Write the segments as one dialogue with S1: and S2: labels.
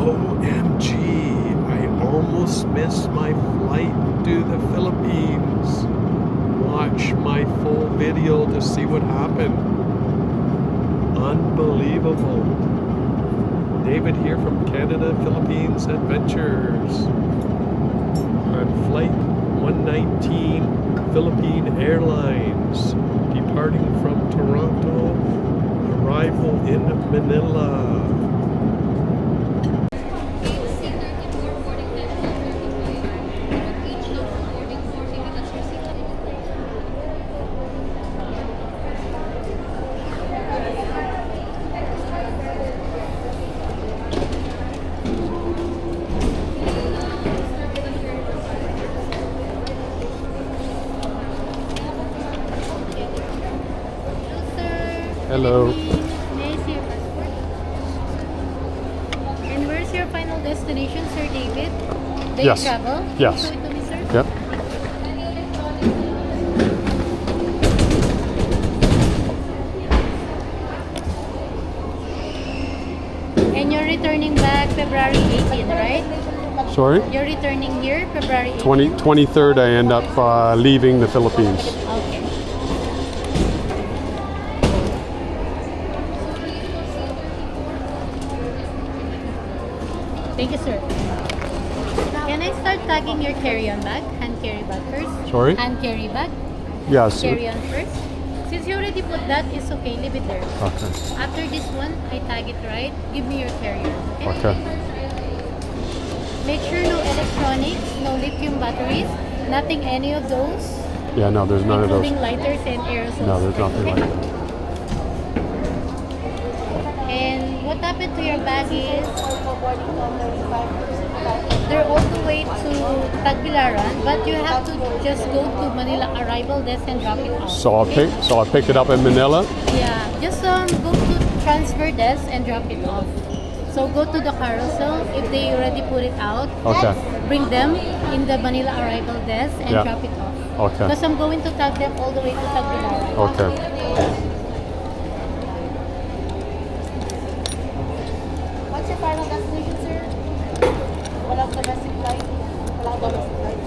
S1: OMG, I almost missed my flight to the Philippines. Watch my full video to see what happened. Unbelievable. David here from Canada, Philippines Adventures. On flight 119, Philippine Airlines, departing from Toronto, arrival in Manila. Hello.
S2: May I see your passport? And where's your final destination, Sir David? Day
S1: Yes.
S2: travel? Can
S1: Yes.
S2: you show it to me, sir?
S1: Yep.
S2: And you're returning back February 18, right?
S1: Sorry?
S2: You're returning here February 18.
S1: 23rd, I end up leaving the Philippines.
S2: Okay. Thank you, sir. Can I start tagging your carry-on bag? Hand carry bag first?
S1: Sorry?
S2: Hand carry bag?
S1: Yes.
S2: Carry-on first? Since you already put that, it's okay. Leave it there.
S1: Okay.
S2: After this one, I tag it right. Give me your carry-on, okay?
S1: Okay.
S2: Make sure no electronics, no lithium batteries, nothing any of those,
S1: Yeah, no, there's none of those.
S2: including lighters and aerosols.
S1: No, there's nothing
S2: okay?
S1: like that.
S2: And what happened to your bag is they're all the way to Tagbilaran, but you have to just go to Manila arrival desk and drop it off.
S1: So
S2: okay?
S1: I'll pick it up in Manila.
S2: Yeah, just go to transfer desk and drop it off. So go to the carousel if they already put it out.
S1: Okay.
S2: Bring them in the Manila arrival desk and
S1: Yeah.
S2: drop it off.
S1: Okay.
S2: Because I'm going to tag them all the way to Tagbilaran.
S1: Okay.
S2: What's your final destination, sir? Walang domestic flight? Walang domestic flight.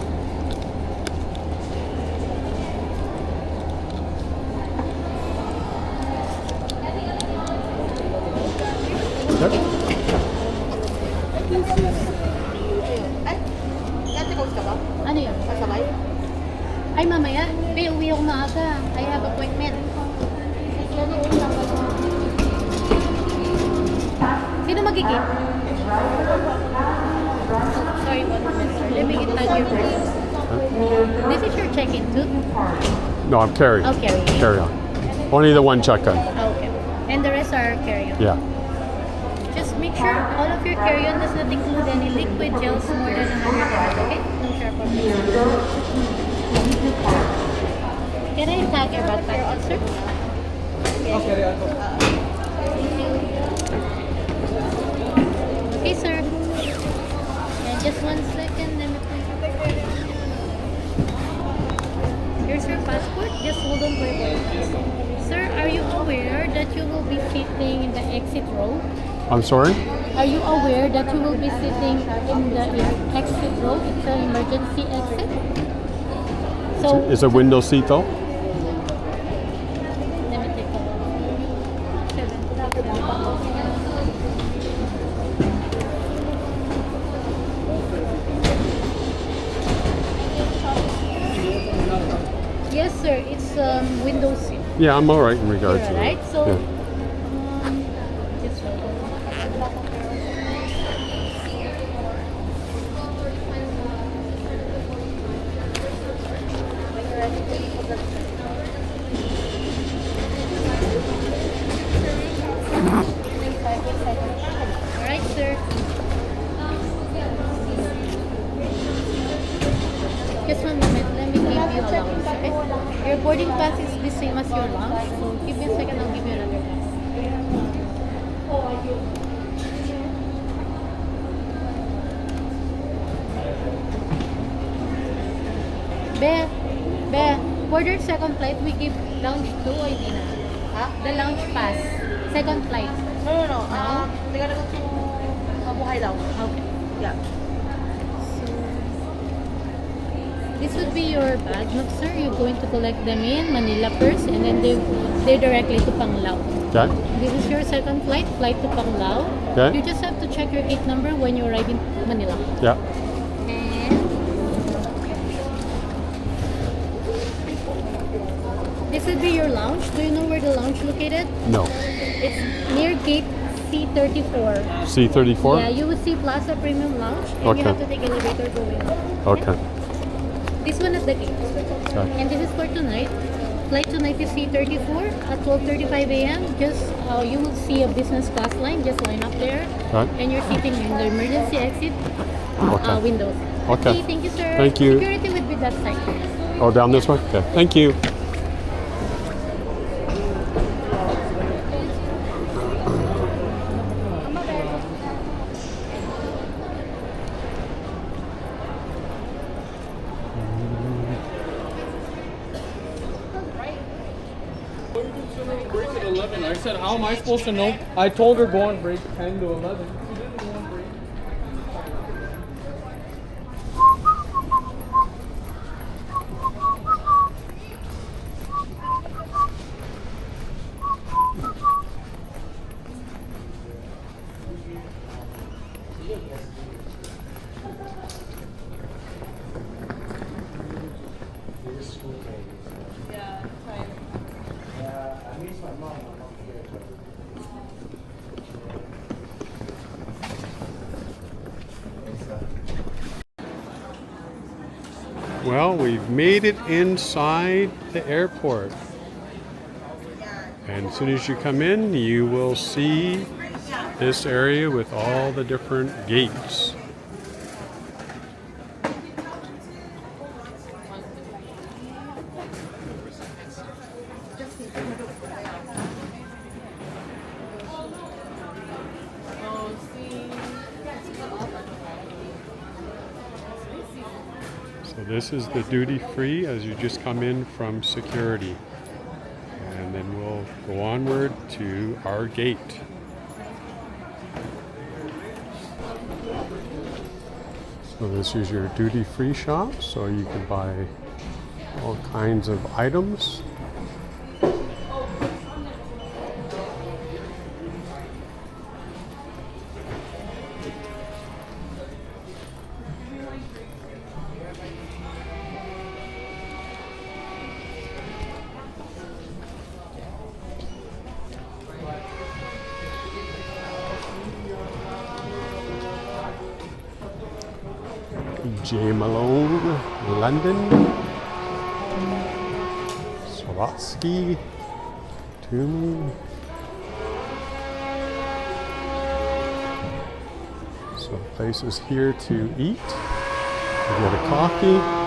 S1: Yep.
S2: Ano yun? Ay, mamaya. Be, uwi ako maaga. I have appointment. Sino magiging? Sorry, 1 minute, sir. Let me tag you first. This is your check-in too?
S1: No, I'm carrying.
S2: Oh, carry.
S1: Carry on. Only the one check-in.
S2: Okay. And the rest are carry-on.
S1: Yeah.
S2: Just make sure all of your carry-on does not include any liquid gels more than 100 ml, okay? No sharp objects. Can I tag your backpack also? Okay, sir. And just 1 second, let me please. Here's your passport. Just hold on for a moment. Sir, are you aware that you will be sitting in the exit row?
S1: I'm sorry?
S2: Are you aware that you will be sitting in the exit row? It's an emergency exit. So
S1: Is a window seat though?
S2: let me take a Yes, sir. It's window seat.
S1: Yeah, I'm all right in regards
S2: You're
S1: to
S2: right.
S1: that.
S2: So
S1: Yeah.
S2: just hold on. All right, sir. Just 1 moment. Let me give you a lounge, okay? Your boarding pass is the same as your lounge, so give me a second. I'll give you another pass. Be, for their second flight, we give lounge 2 or hindi na? The lounge pass. Second flight.
S3: No.
S2: No?
S3: They gotta go to
S2: Okay.
S3: Yeah.
S2: This would be your bag, no, sir. You're going to collect them in Manila first, and then they're directly to Panglao.
S1: Okay.
S2: This is your second flight to Panglao.
S1: Okay.
S2: You just have to check your gate number when you arrive in Manila.
S1: Yeah.
S2: And this would be your lounge. Do you know where the lounge located?
S1: No.
S2: It's near gate C34.
S1: C34?
S2: Yeah, you will see Plaza Premium Lounge, and you have to take elevator go in.
S1: Okay.
S2: This one at the gate.
S1: Okay.
S2: And this is for tonight. Flight tonight is C34 at 12:35 a.m. Just you will see a business class line. Just line up there,
S1: Right.
S2: and you're sitting in the emergency exit
S1: Okay.
S2: windows.
S1: Okay.
S2: Thank you, sir.
S1: Thank you.
S2: Security would be that side.
S1: Oh, down this way? Okay. Thank you.
S4: Break at 11. I said, how am I supposed to know? I told her go on break 10 to 11. She didn't go on break.
S1: Well, we've made it inside the airport. And as soon as you come in, you will see this area with all the different gates. So this is the duty free as you just come in from security. And then we'll go onward to our gate. So this is your duty free shop, so you can buy all kinds of items. J. Malone, London, Swarovski, Toomey. So places here to eat, get a coffee.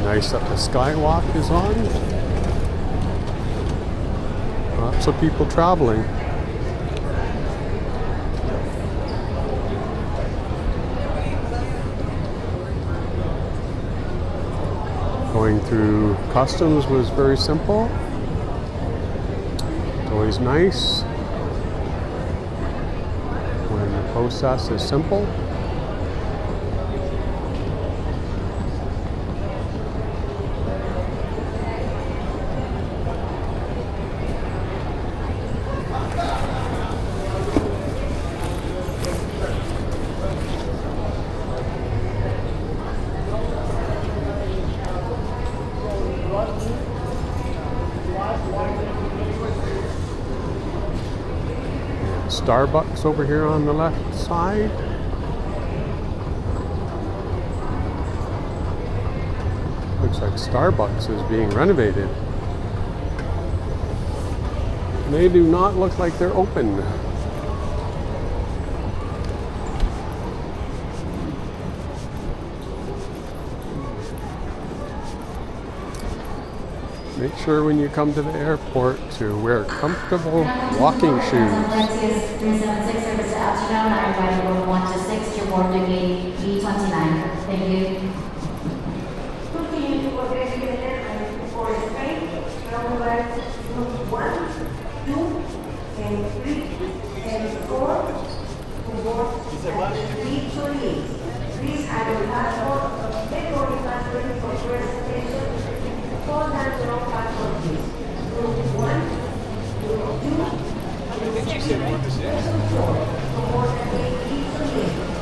S1: Nice that the skywalk is on. Lots of people traveling. Going through customs was very simple. It's always nice when the process is simple. Starbucks over here on the left side. Looks like Starbucks is being renovated. They do not look like they're open. Make sure when you come to the airport to wear comfortable walking shoes.
S3: 376 service to Amsterdam, now inviting room 126 to board to gate B29. Thank you.
S5: Continue to order the airline for Spain, number 1, 2, and 3, and 4 to board at B28. Please have your passport, take your passport for first station, fall down your passport please. Room 1, room 2, and 3, and 4 to board at gate B28.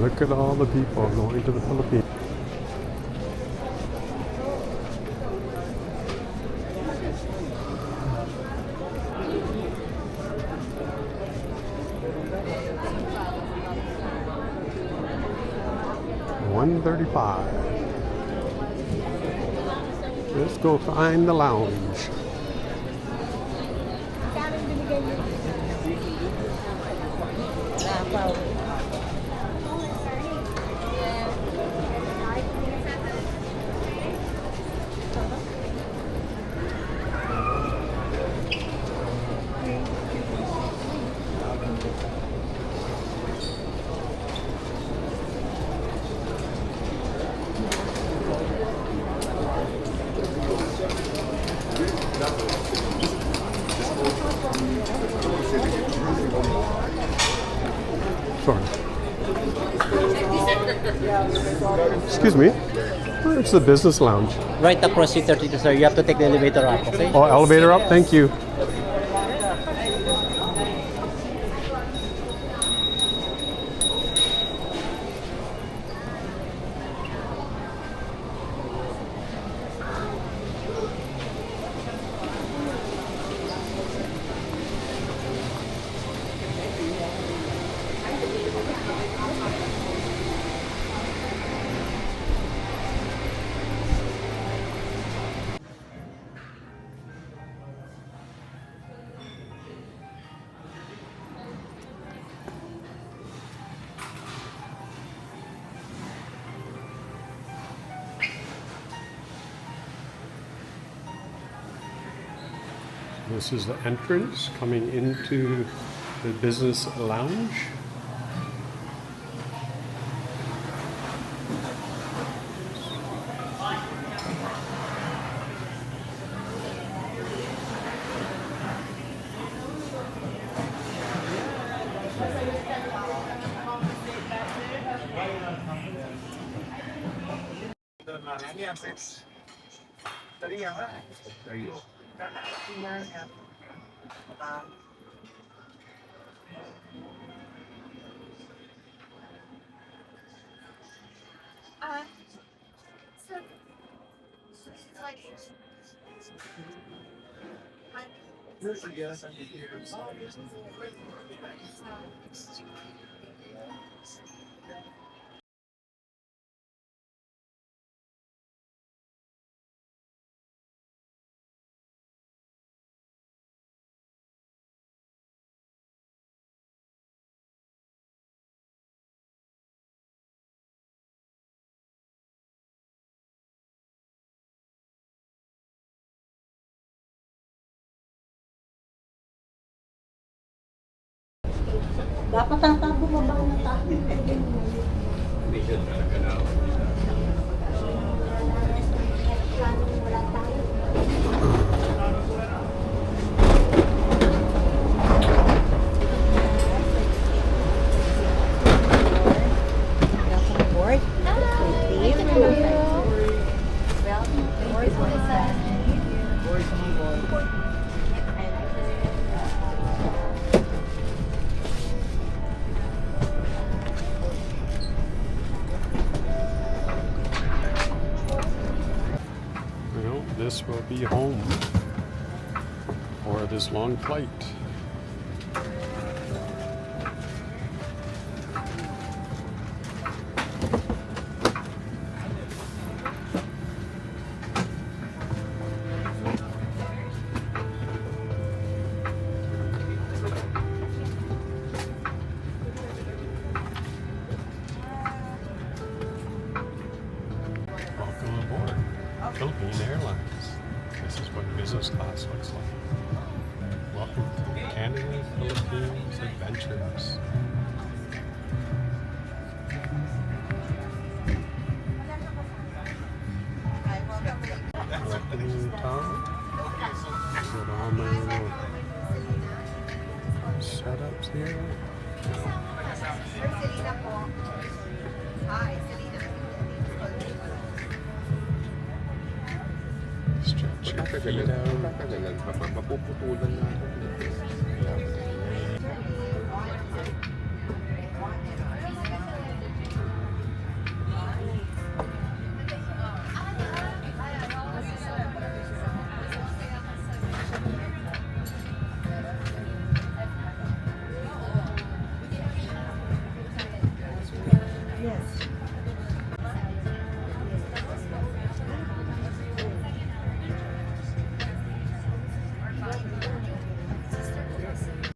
S1: Look at all the people going to the Philippines. $135. Let's go find the lounge. Sorry. Excuse me. It's the business lounge.
S6: Right across C32, sir. You have to take the elevator up, okay?
S1: Oh, elevator up? Thank you. This is the entrance coming into the business lounge.
S5: Dapat ang bumaba ng tao.
S1: Well, this will be home for this long flight. Welcome aboard Philippine Airlines. This is what business class looks like. Welcome to Canada, Philippines Adventures. Welcome Tom. With all my little setups here. Stretch your feet out.
S7: Mapuputulan na ako.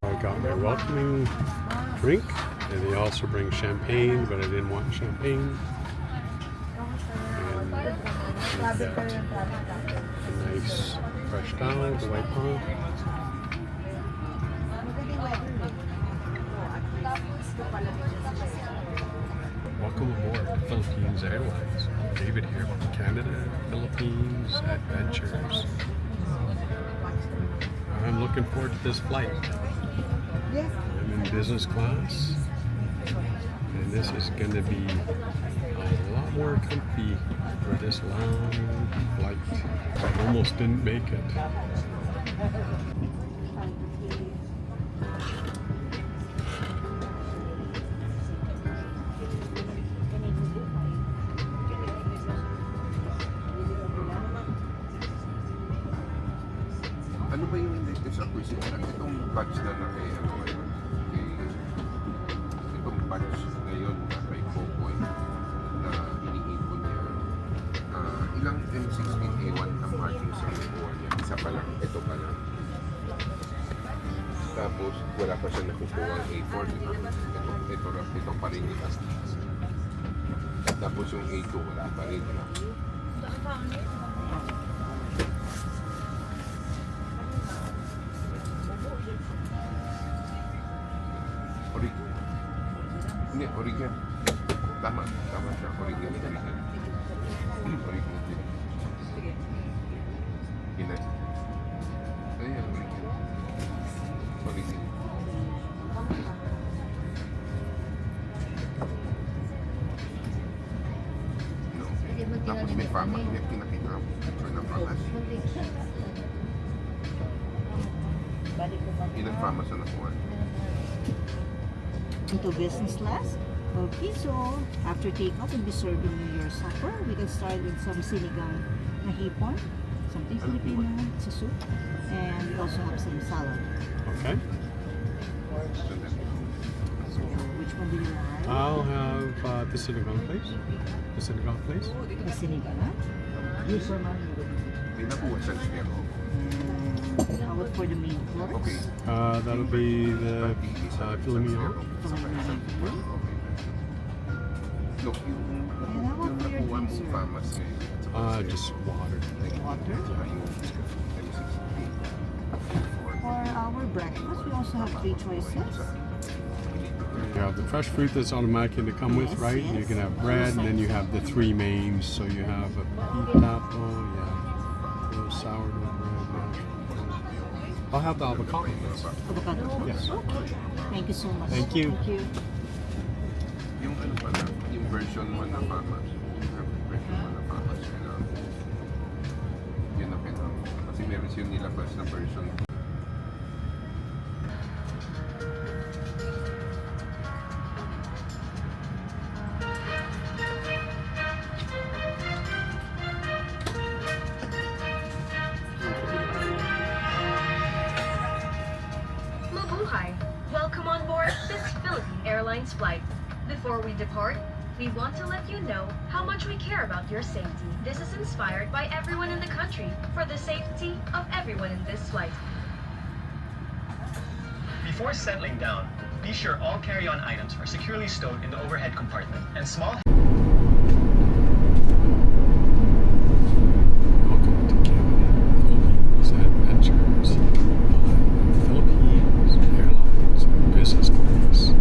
S1: I got my welcoming drink, and they also bring champagne, but I didn't want champagne. And I've got a nice fresh towel to wipe off. Welcome aboard Philippines Airlines. David here from Canada, Philippines Adventures. I'm looking forward to this flight. I'm in business class, and this is going to be a lot more comfy for this long flight. I almost didn't make it.
S7: Ano ba yung latest acquisition? Itong batch na kay ano ngayon? Itong batch ngayon na kay Popoy na iniipon niya. Ilang M16A1 ang margin sa nakuha niya? Isa pa lang. Ito pa lang. Tapos wala pa siya nakukuha ang A4. Ito pa rin ito. Tapos yung A2 wala pa rin. Hindi, original. Tama siya. Original. Original din. Ilan? Ayan, original. No. Tapos may may fama. Hindi pinakita ang picture ng famas. Ilan famas na nakuha?
S5: Into business class. Okay, so after takeoff, we'll be serving your supper. We can start with some sinigang na hipon, something Filipino, it's a soup, and we also have some salad.
S1: Okay.
S5: So which one do you like?
S1: I'll have the sinigang, please. The sinigang, please.
S5: The sinigang, huh? Yes, sir, ma'am.
S7: May nakuha sa pero.
S5: And how about for the main course?
S7: Okay.
S1: That'll be the filet mignon.
S7: Look, yung nakuha mong famas ngayon.
S1: Just water.
S5: Water. For our breakfast, we also have 3 choices.
S1: You have the fresh fruit that's automatically to come with,
S5: Yes,
S1: right?
S5: yes.
S1: You can have bread, and then you have the 3 mains. So you have a beef apple, yeah, a little sourdough bread. Yeah. I'll have the avocado.
S5: Avocado.
S1: Yes.
S5: Okay. Thank you so much.
S1: Thank you.
S5: Thank you.
S7: Yung ano pala, yung version 1 na famas. Yung version 1 na famas. Yun na kailangan. Kasi meron siyang nilabas na version.
S8: Mabuhay! Welcome on board this Philippine Airlines flight. Before we depart, we want to let you know how much we care about your safety. This is inspired by everyone in the country for the safety of everyone in this flight.
S9: Before settling down, be sure all carry-on items are securely stowed in the overhead compartment and small
S1: Welcome to Canada, Philippines Adventures on Philippine Airlines business class.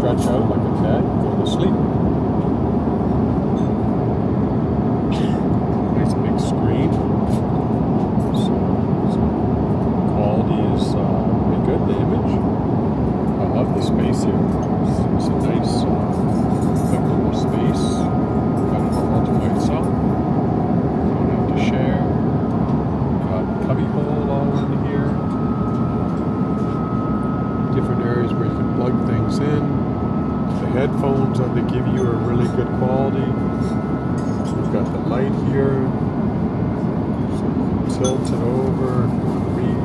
S1: stretch out like a bed, go to sleep. Nice big screen. So quality is pretty good, the image. I love the space here. It's a nice comfortable space. Got it all to myself. Don't have to share. Got cubby hole all in here. Different areas where you can plug things in. The headphones that they give you are really good quality. You've got the light here, so you can tilt it over, read.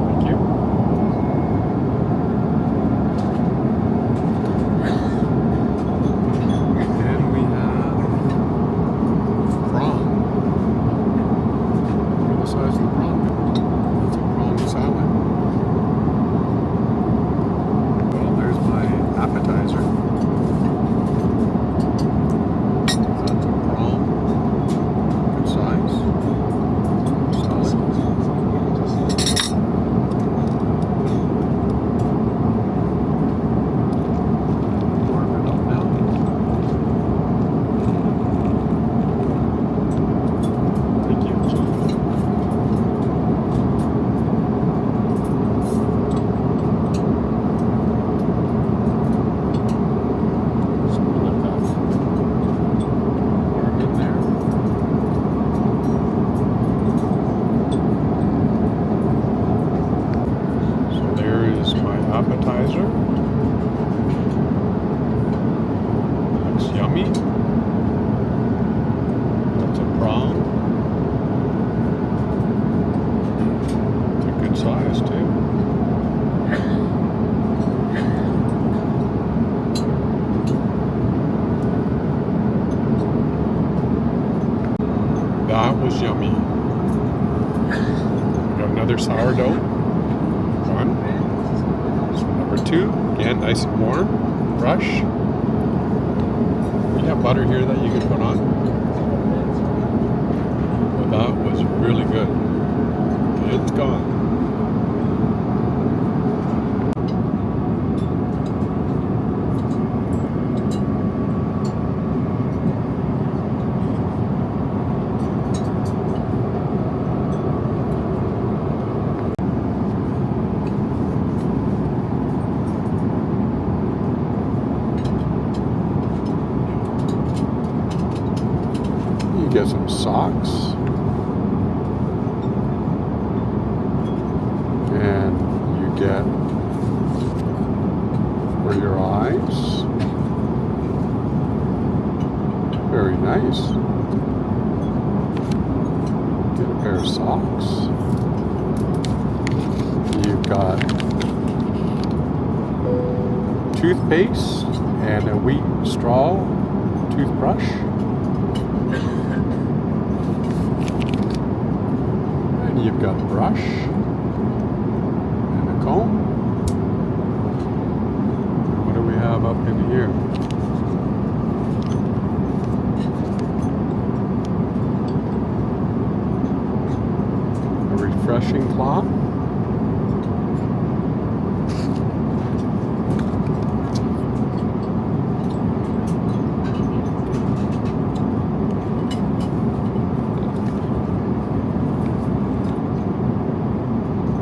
S1: Thank you. And we have prawn. Look at the size of the prawn. It's a prawn salad. Well, there's my appetizer. That's a prawn. Good size. Salad. Warm it up now. Thank you. Something like that. Warm in there. So there is my appetizer. Looks yummy. That's a prawn. It's a good size too. That was yummy. We got another sourdough. One. So number two. Again, nice and warm. Brush. We have butter here that you can put on. But that was really good. It's gone. You get some socks. And you get for your eyes. Very nice. Get a pair of socks. You've got toothpaste and a wheat straw toothbrush. And you've got a brush and a comb. And what do we have up in here? A refreshing cloth.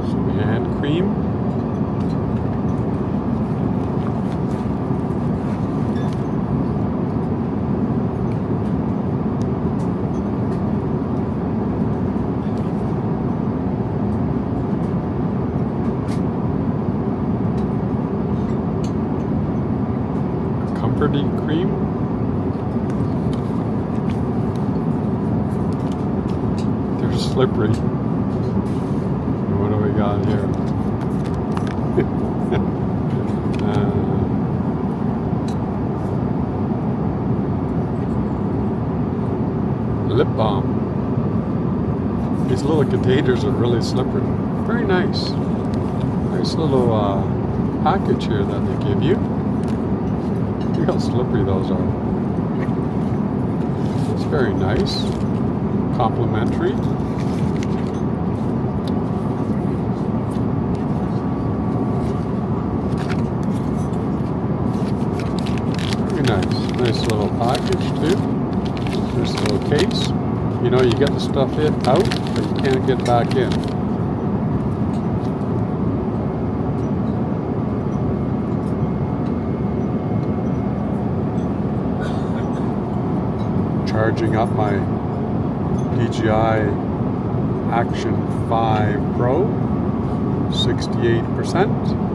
S1: Some hand cream. Comforty cream. They're slippery. What do we got here? Lip balm. These little containers are really slippery. Very nice. Nice little package here that they give you. Look how slippery those are. It's very nice. complimentary. Very nice. Nice little package too. This little case. You know, you get the stuff out, but you can't get back in. Charging up my DJI Action 5 Pro, 68%.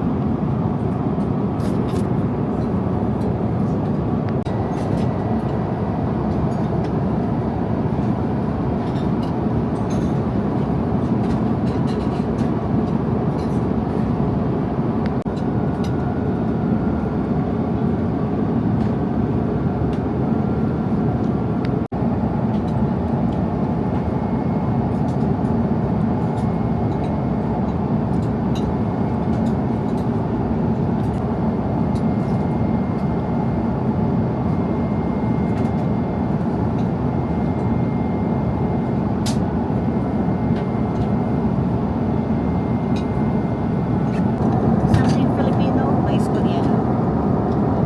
S5: Something Filipino, mais Koreano.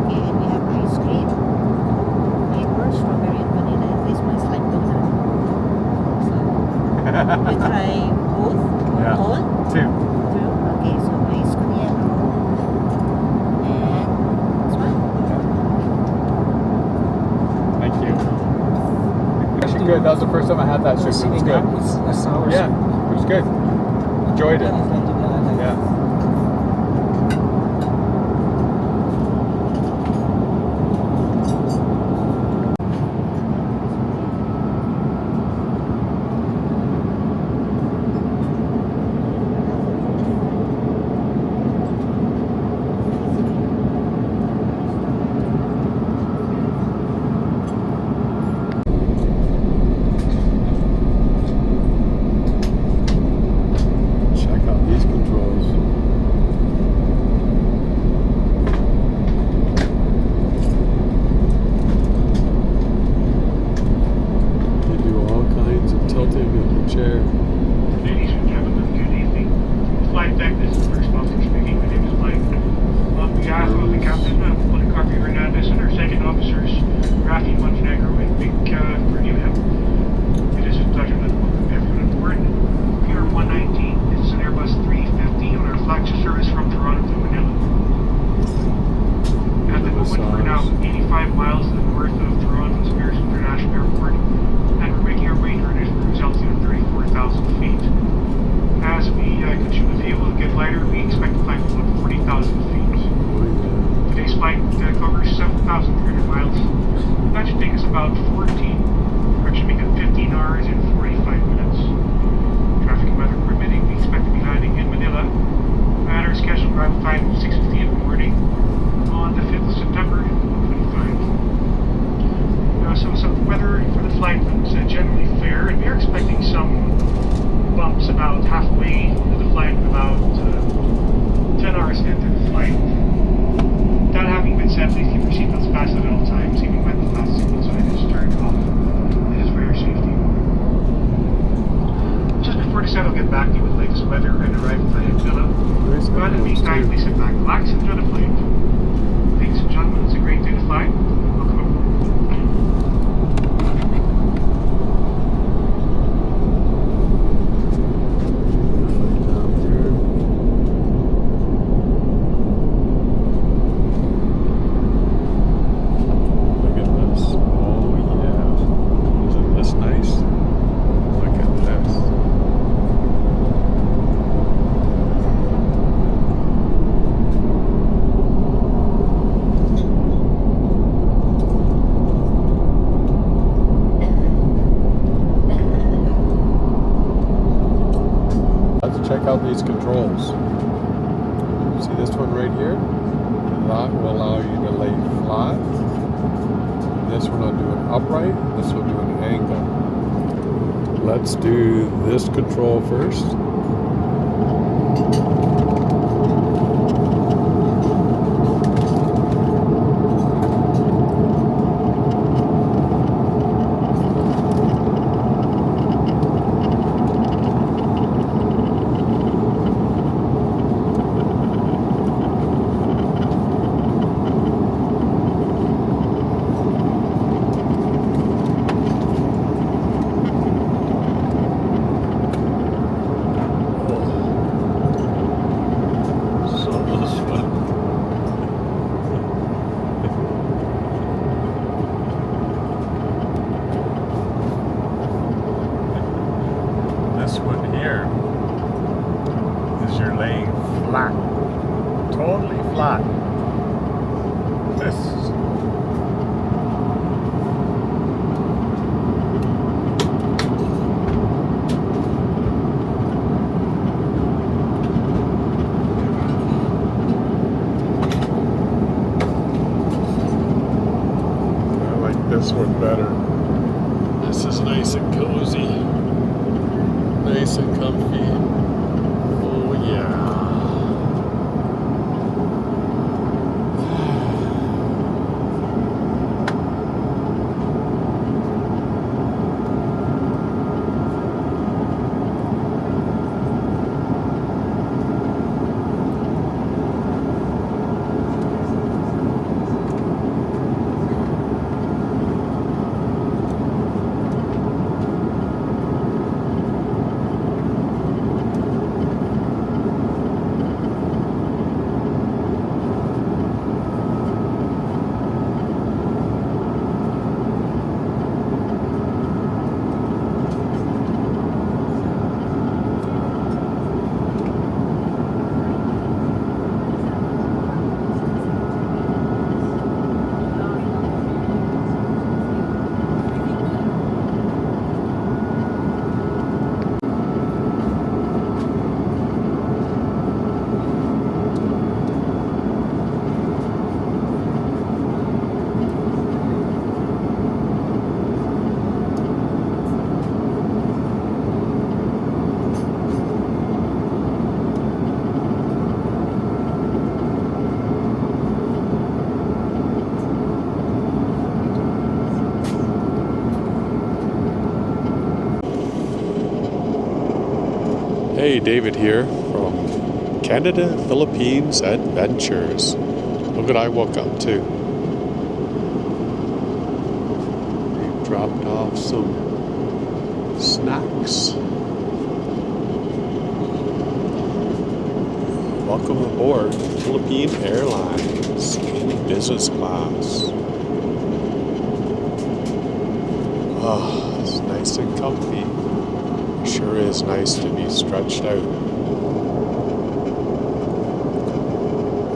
S5: Okay, and we have ice cream, flavor, strawberry and vanilla, and this one is like donut. So, you try both?
S1: Yeah.
S5: All?
S1: Two.
S5: Two? Okay, so mais Koreano. And this one?
S1: Thank you. Actually good. That was the first time I had that soup. It was good.
S6: It's a sour
S1: Yeah, it was good. Enjoyed it. Yeah. Check out these controls. You do all kinds of tilting in the chair.
S10: Ladies and gentlemen, good evening. Flight deck, this is First Officer speaking. My name is Mike. On behalf of the captain, Policarpo Hernandez, and our second officers, Rafi Montenegro and Vic Bernina, it is a pleasure to welcome everyone on board. Pier 119, this is an Airbus 350 on our flagship service from Toronto to Manila. At the moment, we're now 85 miles to the north of Toronto's Pearson International Airport, and we're making our way to our initial cruise altitude of 34,000 feet. As we consume the fuel and get lighter, we expect to climb about 40,000 feet. Today's flight covers 7,300 miles. That should take us about 15 hours and 45 minutes. Traffic and weather permitting, we expect to be landing in Manila at our scheduled arrival time of 6:50 in the morning on the 5th of September 2025. So weather for the flight looks generally fair, and we are expecting some bumps about halfway through the flight, about 10 hours into the flight. That having been said, please keep your seatbelts fastened at all times, even when the last seatbelt sign is turned off. This is for your safety. Just before the set, I'll get back to you with the latest weather and arrival time in Manila. But in the meantime, please sit back, relax, and enjoy the flight. Ladies and gentlemen, it's a great day to fly. Welcome aboard.
S1: Look at this. Oh yeah. Isn't this nice? Look at this. Let's check out these controls. See this one right here? That will allow you to lay flat. This one will do an upright. This will do an angle. Let's do this control first. flat. Totally flat. This this one better. This is nice and cozy. Nice and comfy. Oh yeah. Hey, David here from Canada, Philippines Adventures. Look what I woke up to. They dropped off some snacks. Welcome aboard Philippine Airlines in business class. Oh, it's nice and comfy. Sure is nice to be stretched out.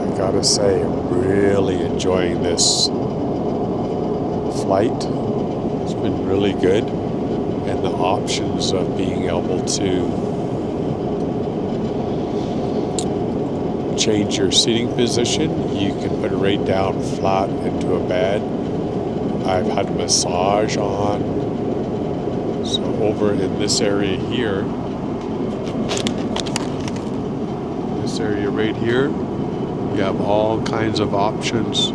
S1: I gotta say, I'm really enjoying this flight. It's been really good, and the options of being able to change your seating position. You can put it right down flat into a bed. I've had a massage on. So over in this area here, this area right here, you have all kinds of options.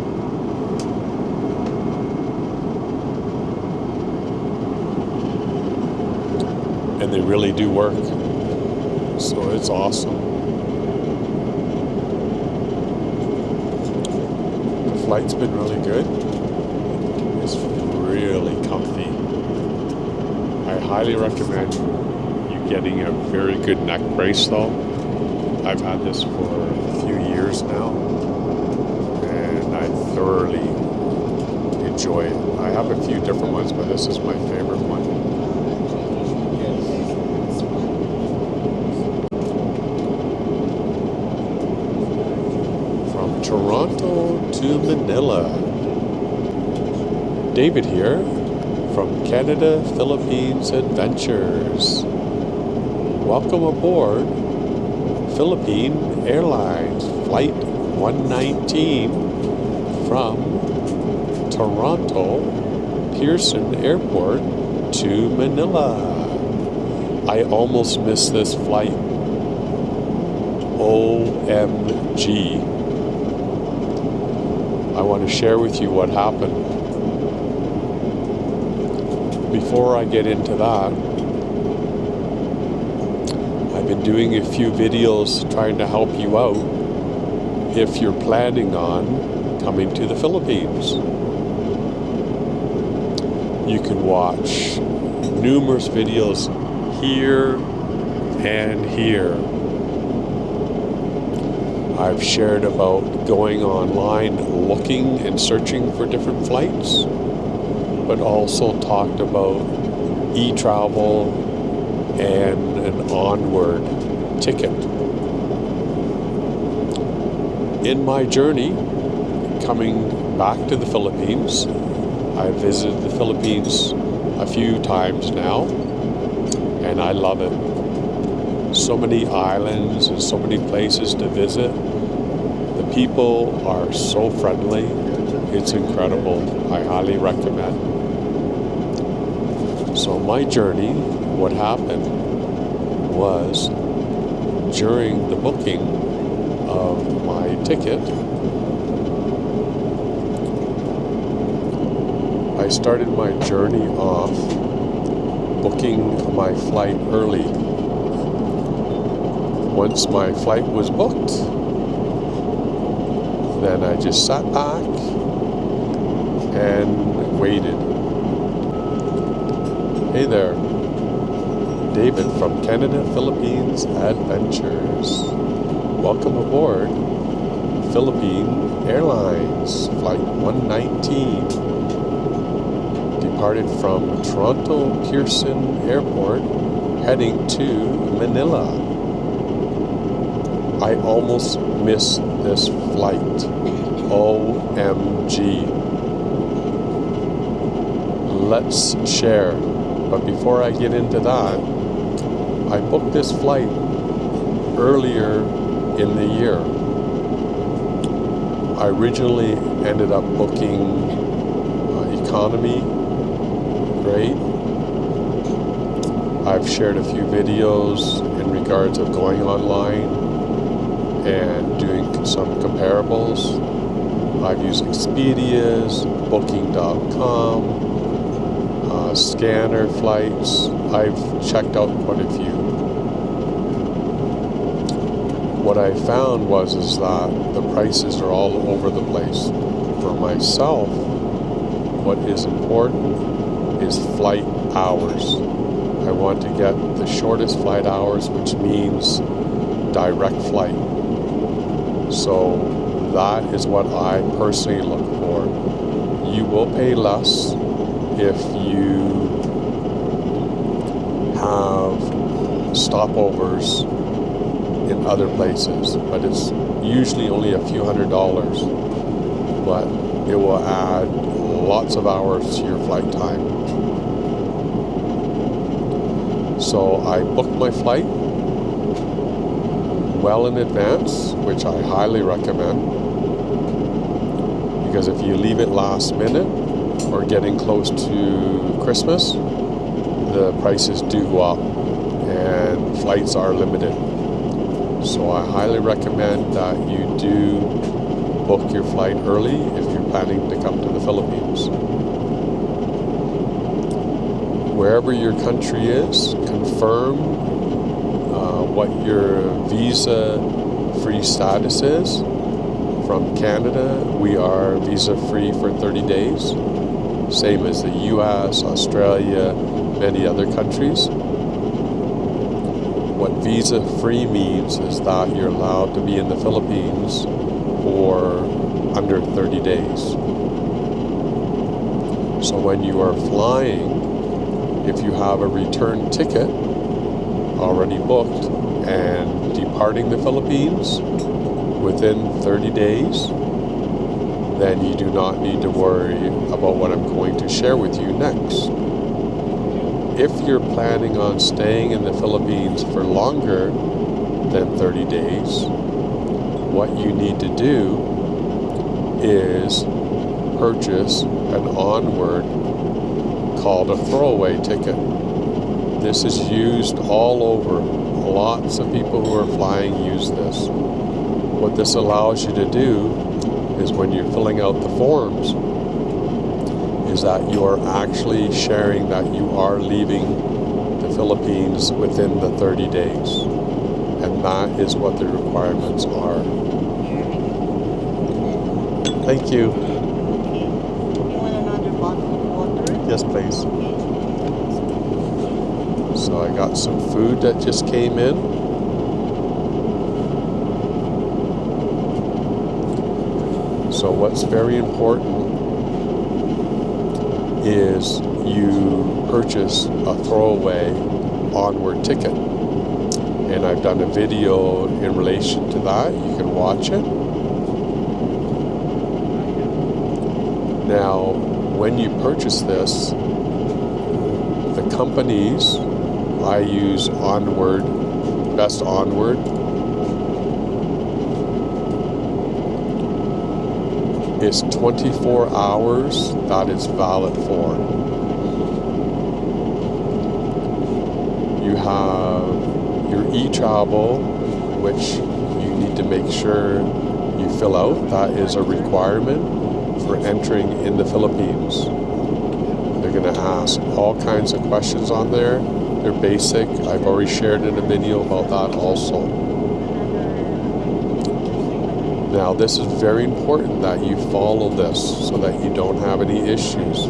S1: And they really do work. So it's awesome. The flight's been really good. It's really comfy. I highly recommend you getting a very good neck brace though. I've had this for a few years now and I thoroughly enjoy it. I have a few different ones, but this is my favorite one. From Toronto to Manila. David here from Canada, Philippines Adventures. Welcome aboard Philippine Airlines Flight 119 from Toronto Pearson Airport to Manila. I almost missed this flight. OMG. I want to share with you what happened. Before I get into that, I've been doing a few videos trying to help you out if you're planning on coming to the Philippines. You can watch numerous videos here and here. I've shared about going online, looking and searching for different flights, but also talked about e-travel and an onward ticket. in my journey coming back to the Philippines, I visited the Philippines a few times now, and I love it. So many islands and so many places to visit. The people are so friendly. It's incredible. I highly recommend. So my journey, what happened was during the booking of my ticket, I started my journey off booking my flight early. Once my flight was booked, then I just sat back and waited. Hey there, David from Canada Philippines Adventures. Welcome aboard Philippine Airlines Flight 119. Departed from Toronto Pearson Airport, heading to Manila. I almost missed this flight. OMG. Let's share. But before I get into that, I booked this flight earlier in the year. I originally ended up booking economy grade. I've shared a few videos in regards of going online and doing some comparables. I've used Expedia's, Booking.com, Scanner flights. I've checked out quite a few. What I found was that the prices are all over the place. For myself, what is important is flight hours. I want to get the shortest flight hours, which means direct flight. So that is what I personally look for. You will pay less if you have stopovers in other places, but it's usually only a few $100s, but it will add lots of hours to your flight time. So I booked my flight well in advance, which I highly recommend, because if you leave it last minute or getting close to Christmas, the prices do go up and flights are limited. So I highly recommend that you do book your flight early if you're planning to come to the Philippines. Wherever your country is, confirm what your visa-free status is. From Canada, we are visa-free for 30 days. Same as the US, Australia, many other countries. What visa-free means is that you're allowed to be in the Philippines for under 30 days. So when you are flying, if you have a return ticket already booked and departing the Philippines within 30 days, then you do not need to worry about what I'm going to share with you next. If you're planning on staying in the Philippines for longer than 30 days, what you need to do is purchase an onward called a throwaway ticket. This is used all over. Lots of people who are flying use this. What this allows you to do is when you're filling out the forms, is that you are actually sharing that you are leaving the Philippines within the 30 days. And that is what the requirements are. Thank you.
S11: You want another bottle of water?
S1: Yes, please. So I got some food that just came in. So what's very important is you purchase a throwaway onward ticket. And I've done a video in relation to that. You can watch it. Now, when you purchase this, the companies, I use Onward, Best Onward. It's 24 hours that it's valid for. You have your e-travel, which you need to make sure you fill out. That is a requirement for entering in the Philippines. They're going to ask all kinds of questions on there. They're basic. I've already shared in a video about that also. Now, this is very important that you follow this so that you don't have any issues.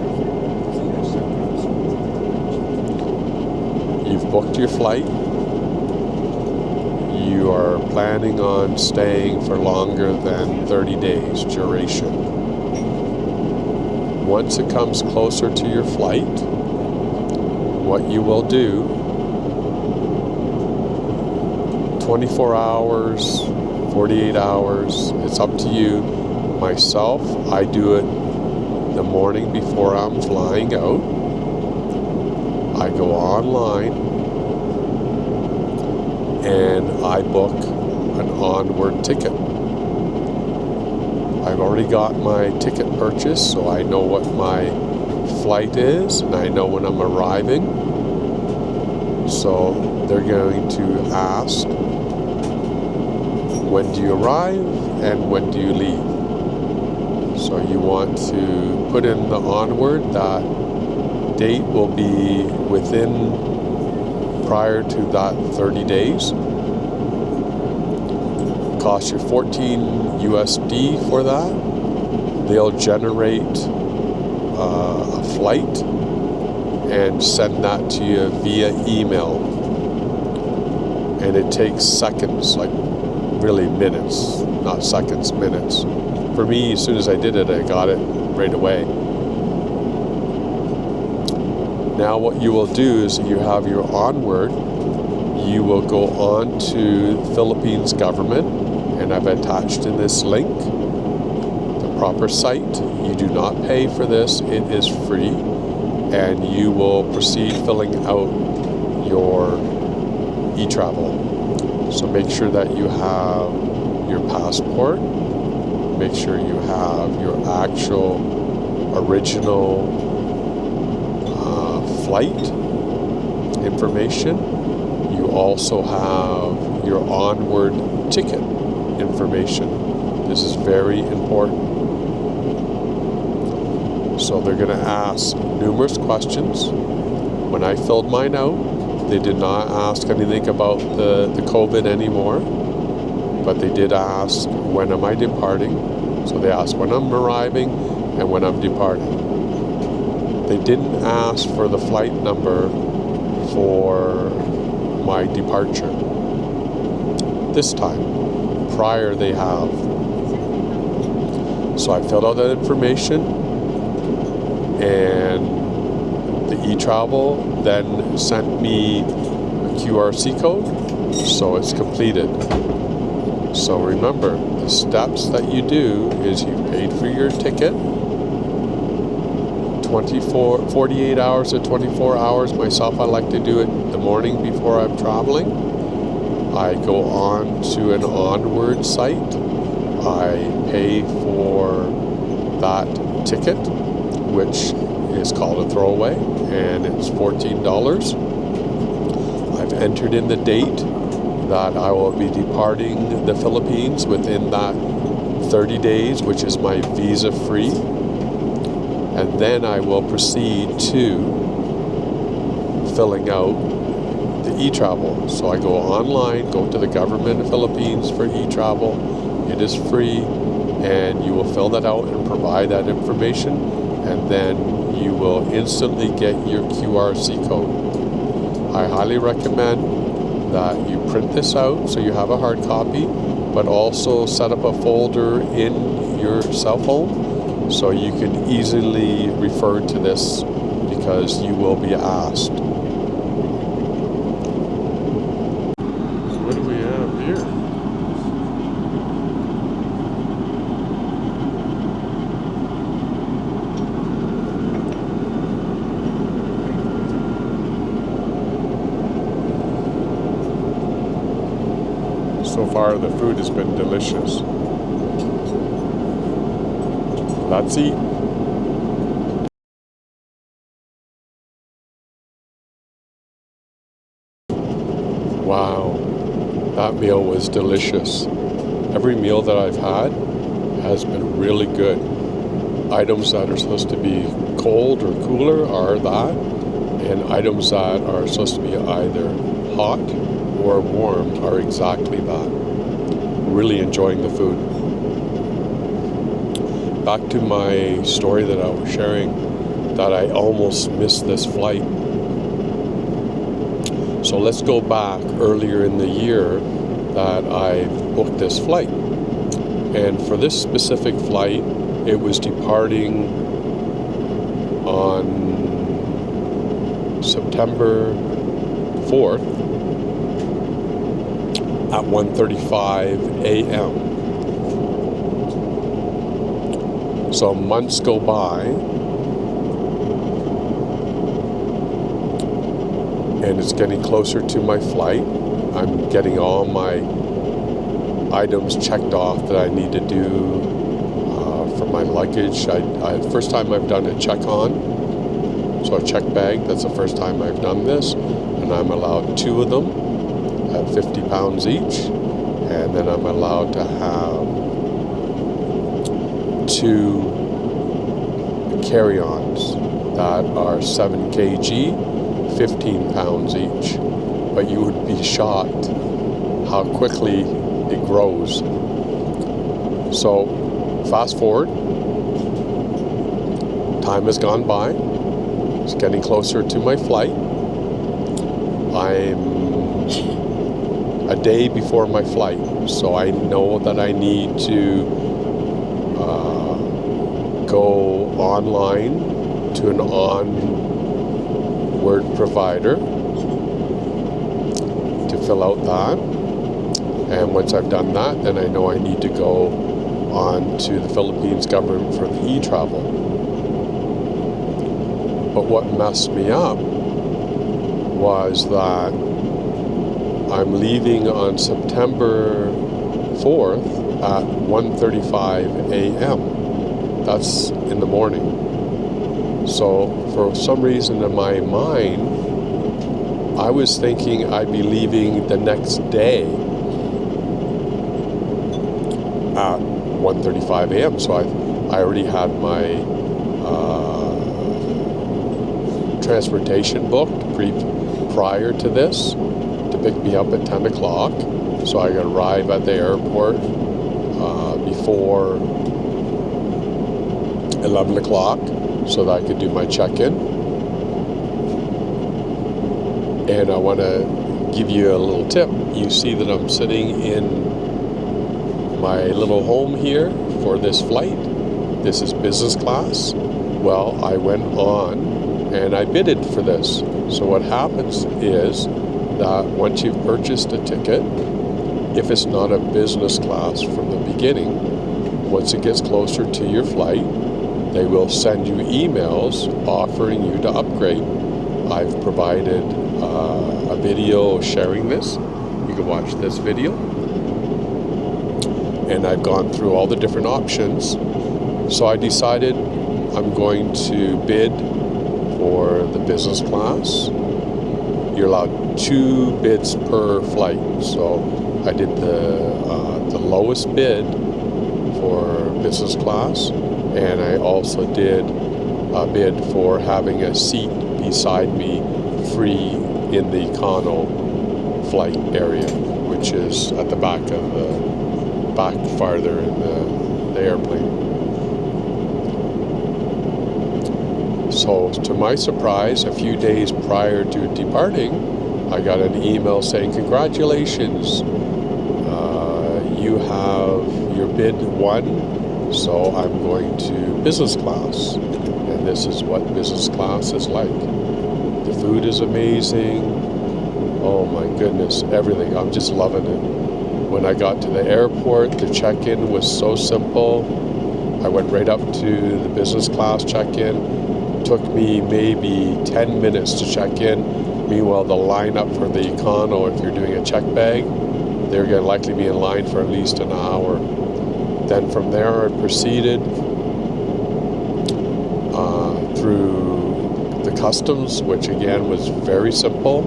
S1: You've booked your flight. You are planning on staying for longer than 30 days duration. Once it comes closer to your flight, what you will do, 24 hours, 48 hours, it's up to you. Myself, I do it the morning before I'm flying out. I go online and I book an onward ticket. I've already got my ticket purchased, so I know what my flight is and I know when I'm arriving. So they're going to ask, when do you arrive and when do you leave? So you want to put in the onward. That date will be within, prior to that 30 days. Cost you 14 USD for that. They'll generate a flight and send that to you via email. And it takes seconds, like really minutes, not seconds, minutes. For me, as soon as I did it, I got it right away. Now what you will do is you have your onward, you will go on to Philippines government, and I've attached in this link the proper site. You do not pay for this, it is free, and you will proceed filling out your e-travel. So make sure that you have your passport, make sure you have your actual original flight information. You also have your onward ticket information. This is very important. So they're going to ask numerous questions. When I filled mine out, they did not ask anything about the COVID anymore, but they did ask, when am I departing? So they asked when I'm arriving and when I'm departing. They didn't ask for the flight number for my departure. This time, prior they have. So I filled out that information, and the e-travel then sent me a QRC code, so it's completed. So remember, the steps that you do is you paid for your ticket, 48 hours or 24 hours. Myself, I like to do it the morning before I'm traveling. I go on to an onward site. I pay for that ticket, which is called a throwaway, and it's $14. I've entered in the date that I will be departing the Philippines within that 30 days, which is my visa free. And then I will proceed to filling out the e-travel. So I go online, go to the government of Philippines for e-travel. It is free, and you will fill that out and provide that information, and then you will instantly get your QRC code. I highly recommend that you print this out so you have a hard copy, but also set up a folder in your cell phone so you can easily refer to this, because you will be asked. So what do we have here? So far, the food has been delicious. Let's eat. Wow, that meal was delicious. Every meal that I've had has been really good. Items that are supposed to be cold or cooler are that, and items that are supposed to be either hot or warm are exactly that. Really enjoying the food. Back to my story that I was sharing, that I almost missed this flight. So let's go back earlier in the year that I booked this flight. And for this specific flight, it was departing on September 4th at 1:35 a.m. So months go by, and it's getting closer to my flight. I'm getting all my items checked off that I need to do for my luggage. First time I've done a check-on, so a check bag. That's the first time I've done this, and I'm allowed 2 of them at 50 pounds each, and then I'm allowed to have 2 carry-ons that are 7 kg, 15 pounds each. But you would be shocked how quickly it grows. So fast forward, time has gone by. It's getting closer to my flight. I'm a day before my flight, so I know that I need to go online to an onward provider to fill out that. And once I've done that, then I know I need to go on to the Philippines government for the e-travel. But what messed me up was that I'm leaving on September 4th at 1:35 a.m. That's in the morning. So for some reason in my mind, I was thinking I'd be leaving the next day at 1:35 a.m. So I already had my transportation booked prior to this to pick me up at 10 o'clock. So I could arrive at the airport before 11 o'clock so that I could do my check-in. And I want to give you a little tip. You see that I'm sitting in my little home here for this flight. This is business class. Well, I went on and I bidded for this. So what happens is that once you've purchased a ticket, if it's not a business class from the beginning, once it gets closer to your flight, they will send you emails offering you to upgrade. I've provided a video sharing this. You can watch this video. And I've gone through all the different options. So I decided I'm going to bid for the business class. You're allowed 2 bids per flight. So I did the lowest bid for business class, and I also did a bid for having a seat beside me free in the econo flight area, which is at the back of the farther in the airplane. So to my surprise, a few days prior to departing, I got an email saying, "Congratulations, you have your bid won, so I'm going to business class." And this is what business class is like. The food is amazing. Oh my goodness, everything. I'm just loving it. When I got to the airport, the check-in was so simple. I went right up to the business class check-in. Took me maybe 10 minutes to check in. Meanwhile, the lineup for the econo, if you're doing a check bag, They were going to likely be in line for at least an hour. Then from there, I proceeded through the customs, which again was very simple.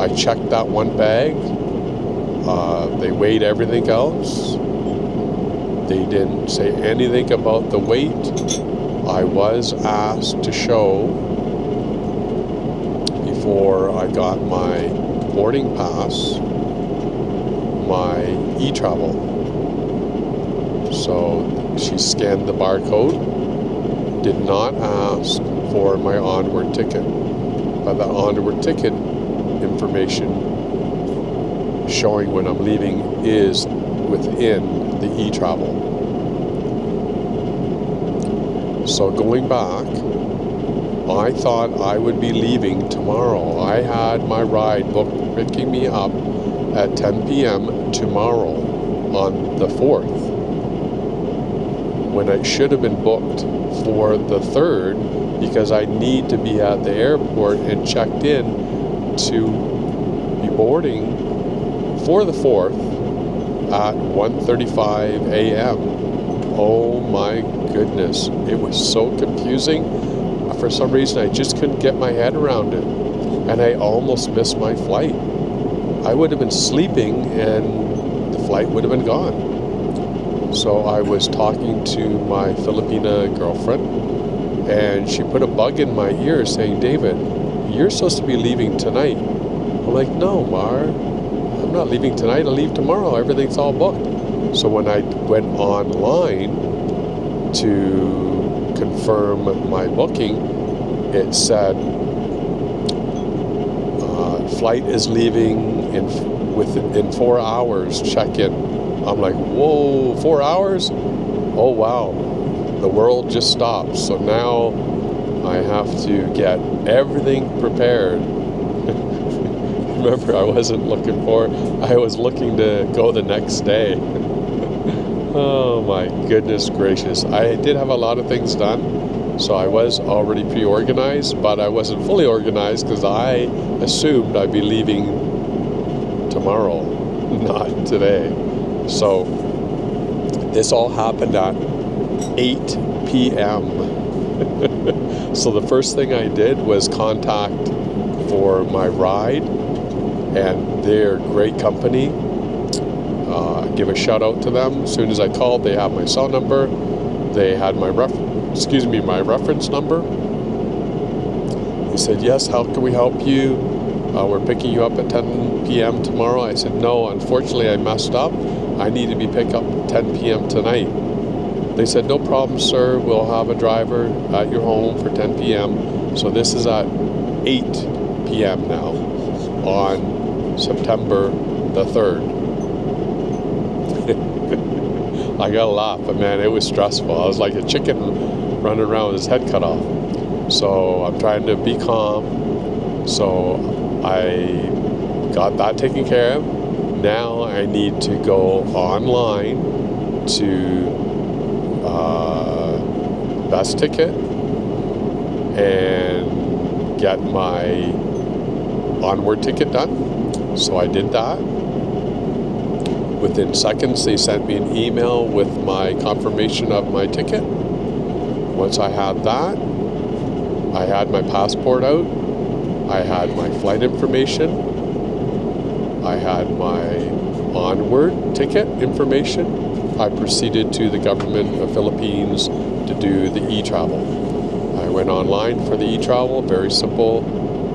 S1: I checked that one bag. They weighed everything else. They didn't say anything about the weight. I was asked to show, before I got my boarding pass, my e-travel. So she scanned the barcode, did not ask for my onward ticket. But the onward ticket information showing when I'm leaving is within the e-travel. So going back, I thought I would be leaving tomorrow. I had my ride booked picking me up at 10 p.m. tomorrow on the 4th, when it should have been booked for the 3rd, because I need to be at the airport and checked in to be boarding for the 4th at 1:35 a.m. Oh my goodness, it was so confusing. For some reason, I just couldn't get my head around it, and I almost missed my flight. I would have been sleeping and the flight would have been gone. So I was talking to my Filipina girlfriend, and she put a bug in my ear saying, David, you're supposed to be leaving tonight. I'm like, no, Mar, I'm not leaving tonight. I'll leave tomorrow. Everything's all booked. So when I went online to confirm my booking, it said, flight is leaving in 4 hours, check in. I'm like, whoa, 4 hours? Oh, wow. The world just stopped. So now I have to get everything prepared. Remember, I was looking to go the next day. Oh my goodness gracious. I did have a lot of things done, so I was already pre-organized, but I wasn't fully organized because I assumed I'd be leaving tomorrow, not today. So this all happened at 8 p.m. So the first thing I did was contact for my ride, and they're great company. Give a shout out to them. As soon as I called, they have my cell number. They had my reference number. He said, yes, how can we help you? We're picking you up at 10 p.m. tomorrow. I said, no, unfortunately I messed up. I need to be picked up at 10 p.m. tonight. They said, no problem, sir. We'll have a driver at your home for 10 p.m. So this is at 8 p.m. now on September the 3rd. I gotta laugh, but man, it was stressful. I was like a chicken running around with his head cut off. So I'm trying to be calm. So I got that taken care of. Now I need to go online to Best Ticket and get my onward ticket done. So I did that. Within seconds, they sent me an email with my confirmation of my ticket. Once I had that, I had my passport out. I had my flight information. I had my onward ticket information. I proceeded to the government of Philippines to do the e-travel. I went online for the e-travel. Very simple,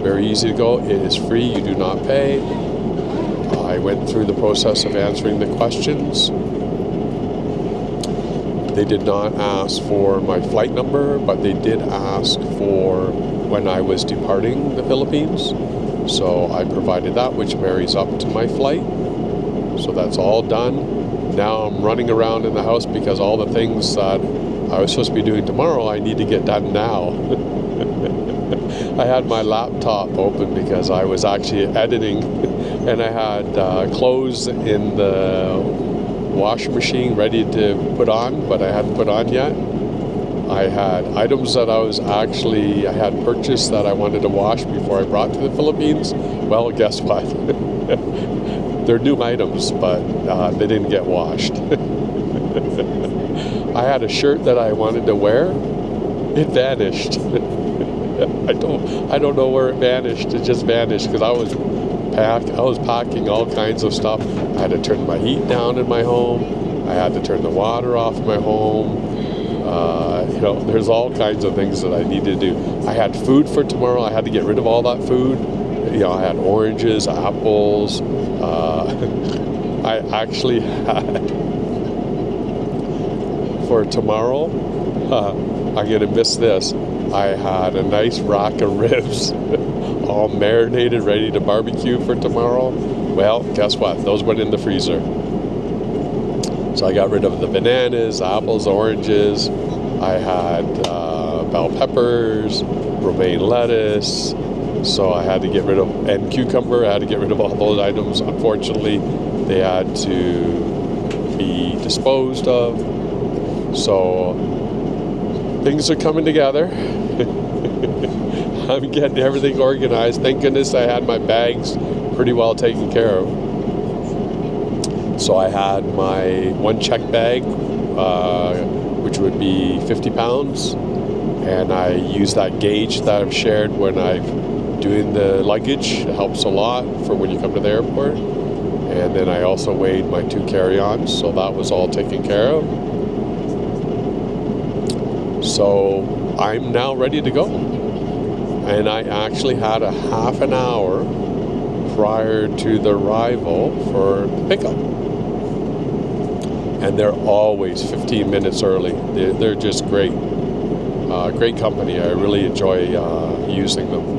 S1: very easy to go. It is free. You do not pay. I went through the process of answering the questions. They did not ask for my flight number, but they did ask for when I was departing the Philippines. So I provided that, which marries up to my flight. So that's all done. Now I'm running around in the house because all the things that I was supposed to be doing tomorrow, I need to get done now. I had my laptop open because I was actually editing, and I had clothes in the wash machine ready to put on, but I hadn't put on yet. I had items that I had purchased that I wanted to wash before I brought to the Philippines. Well, guess what? They're new items, but they didn't get washed. I had a shirt that I wanted to wear. It vanished. I don't know where it vanished. It just vanished because I was packing all kinds of stuff. I had to turn my heat down in my home. I had to turn the water off in my home. There's all kinds of things that I needed to do. I had food for tomorrow. I had to get rid of all that food. I had oranges, apples. I actually had for tomorrow. I'm gonna miss this. I had a nice rack of ribs, all marinated, ready to barbecue for tomorrow. Well, guess what? Those went in the freezer. So I got rid of the bananas, apples, oranges. I had bell peppers, romaine lettuce. So I had to get rid of, and cucumber. I had to get rid of all those items. Unfortunately, they had to be disposed of. So things are coming together. I'm getting everything organized. Thank goodness I had my bags pretty well taken care of. So I had my one check bag, which would be 50 pounds. And I use that gauge that I've shared when I'm doing the luggage. It helps a lot for when you come to the airport. And then I also weighed my 2 carry-ons, so that was all taken care of. So I'm now ready to go. And I actually had a half an hour prior to the arrival for the pickup. And they're always 15 minutes early. They're just great. Great company. I really enjoy using them.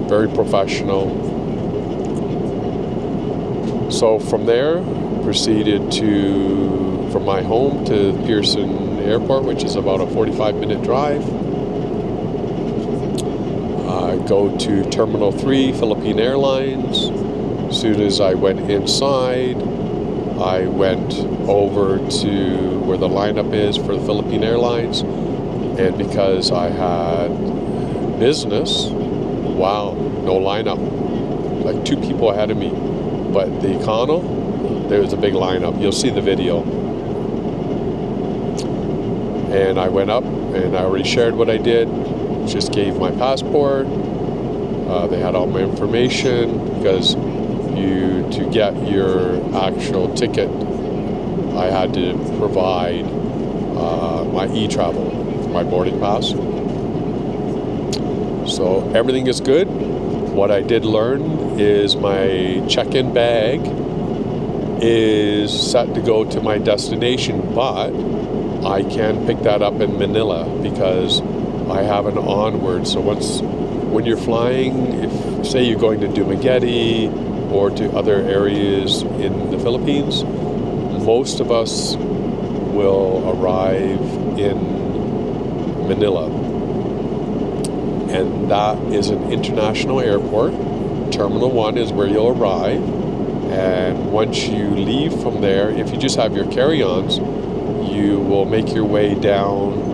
S1: Very professional. So from there, proceeded from my home to Pearson Airport, which is about a 45-minute drive. Go to Terminal 3, Philippine Airlines. As soon as I went inside, I went over to where the lineup is for the Philippine Airlines. And because I had business, wow, no lineup. Like 2 people ahead of me. But the econo, there was a big lineup. You'll see the video. And I went up and I already shared what I did. Just gave my passport. They had all my information because to get your actual ticket, I had to provide my e-travel, my boarding pass. So everything is good. What I did learn is my check-in bag is set to go to my destination, but I can pick that up in Manila because I have an onward. So when you're flying, if say you're going to Dumaguete or to other areas in the Philippines, most of us will arrive in Manila. And that is an international airport. Terminal 1 is where you'll arrive. And once you leave from there, if you just have your carry-ons, you will make your way down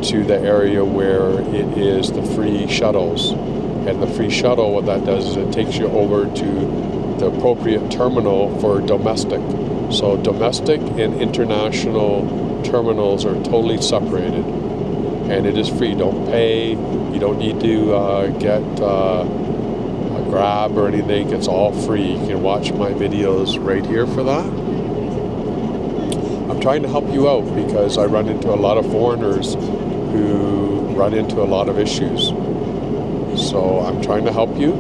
S1: to the area where it is the free shuttles. And the free shuttle, what that does is it takes you over to the appropriate terminal for domestic. So domestic and international terminals are totally separated. And it is free. Don't pay. You don't need to get a Grab or anything. It's all free. You can watch my videos right here for that. I'm trying to help you out because I run into a lot of foreigners who run into a lot of issues. So I'm trying to help you.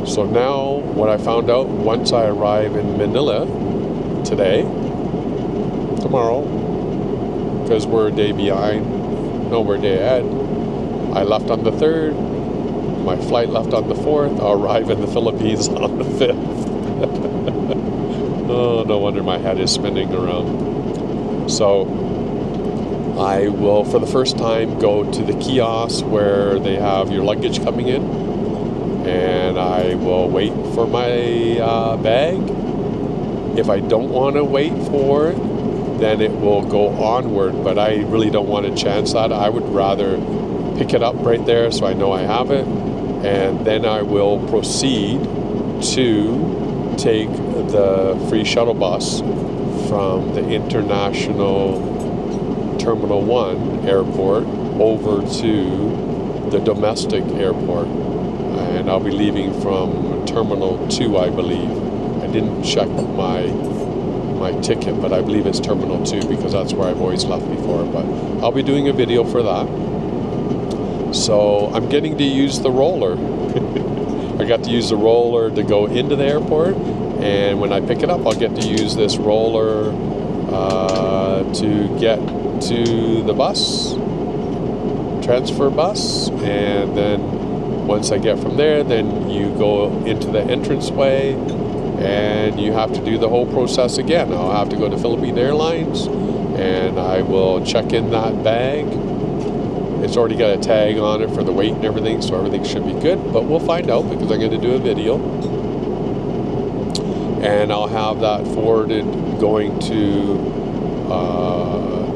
S1: So now what I found out once I arrive in Manila tomorrow, because we're a day behind, no, we're a day ahead. I left on the 3rd. My flight left on the 4th. I'll arrive in the Philippines on the 5th. Oh, no wonder my head is spinning around. So I will, for the first time, go to the kiosk where they have your luggage coming in. And I will wait for my bag. If I don't want to wait for it, then it will go onward. But I really don't want to chance that. I would rather pick it up right there so I know I have it, and then I will proceed to take the free shuttle bus from the International Terminal 1 airport over to the domestic airport. And I'll be leaving from Terminal 2, I believe. I didn't check my ticket, but I believe it's Terminal 2 because that's where I've always left before. But I'll be doing a video for that. So I'm getting to use the roller. I got to use the roller to go into the airport, and when I pick it up, I'll get to use this roller to get to the bus, transfer bus, and then once I get from there, then you go into the entranceway and you have to do the whole process again. I'll have to go to Philippine Airlines and I will check in that bag. It's already got a tag on it for the weight and everything, so everything should be good, but we'll find out because I'm going to do a video. And I'll have that forwarded going to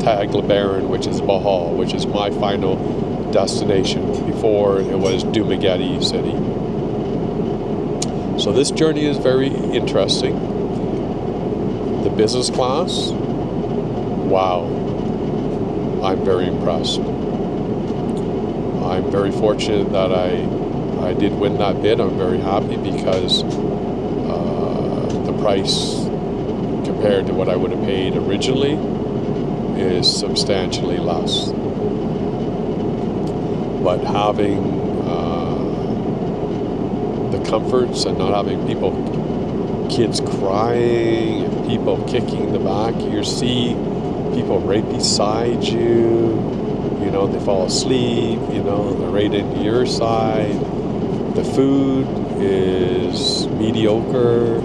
S1: Tagbilaran, which is Bohol, which is my final destination. Before it was Dumaguete City. So this journey is very interesting. The business class, wow, I'm very impressed. I'm very fortunate that I did win that bid. I'm very happy because the price compared to what I would have paid originally is substantially less. But having the comforts and not having kids crying and people kicking the back of your seat, people right beside you, they fall asleep, they're right into your side. The food is mediocre.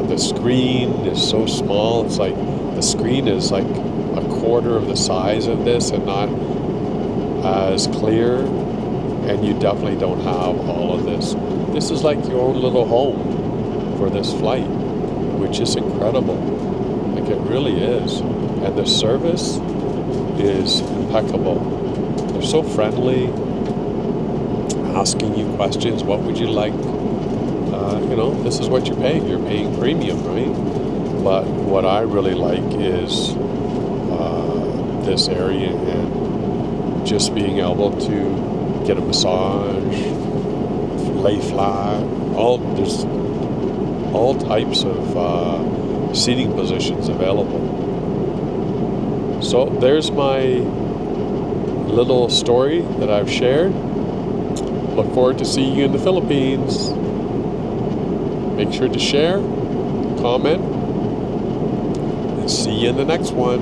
S1: The screen is so small. It's like the screen is like a quarter of the size of this and not as clear, and you definitely don't have all of this. This is like your own little home for this flight, which is incredible. Like it really is. And the service is impeccable. They're so friendly, asking you questions. What would you like? This is what you're paying. You're paying premium, right? But what I really like is this area and just being able to get a massage, lay flat. There's all types of seating positions available. So there's my little story that I've shared. Look forward to seeing you in the Philippines. Make sure to share, comment, and see you in the next one.